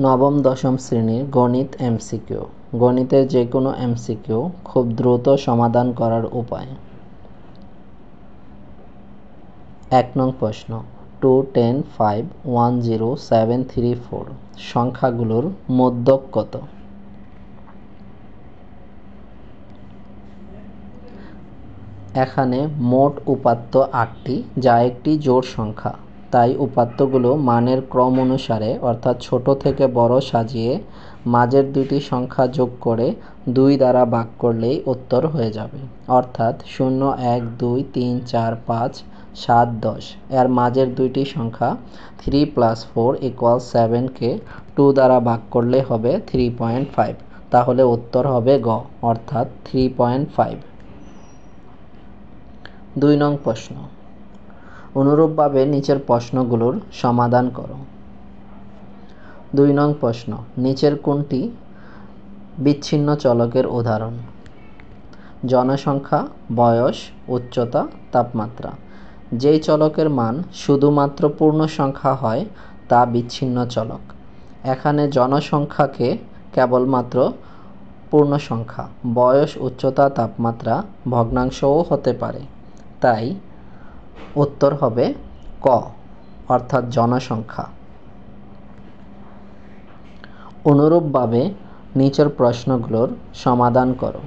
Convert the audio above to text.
নবম দশম শ্রেণীর গণিত এমসিকিউ। গণিতের যে কোনো এমসিকিউ খুব দ্রুত সমাধান করার উপায়। 1 নং প্রশ্ন, 2, 10, 5, 1, 0, 7, 3, 4 সংখ্যাগুলোর মধ্যক কত? এখানে মোট উপাত্ত 8টি, যা একটি জোড় সংখ্যা। তাই উপাত্তগুলো মানের ক্রম অনুসারে অর্থাৎ ছোট থেকে বড় সাজিয়ে মাঝের দুটি সংখ্যা যোগ করে 2 দ্বারা ভাগ করলেই উত্তর হয়ে যাবে। অর্থাৎ 0, 1, 2, 3, 4, 5, 7, 10 এর মাঝের দুইটি সংখ্যা 3 + 4 = 7কে 2 দ্বারা ভাগ করলে হবে 3.5। তাহলে উত্তর হবে গ, অর্থাৎ 3.5। 2 নং প্রশ্ন, অনুরূপভাবে নিচের প্রশ্নগুলোর সমাধান করো। 2 নং প্রশ্ন, নিচের কোনটি বিচ্ছিন্ন চলকের উদাহরণ? জনসংখ্যা, বয়স, উচ্চতা, তাপমাত্রা। যেই চলকের মান শুধুমাত্র পূর্ণ সংখ্যা হয় তা বিচ্ছিন্ন চলক। এখানে জনসংখ্যাকে কেবলমাত্র পূর্ণ সংখ্যা, বয়স, উচ্চতা, তাপমাত্রা ভগ্নাংশও হতে পারে। তাই উত্তর হবে ক, অর্থাৎ জনসংখ্যা। অনুরূপভাবে নিচের প্রশ্নগুলোর সমাধান করো।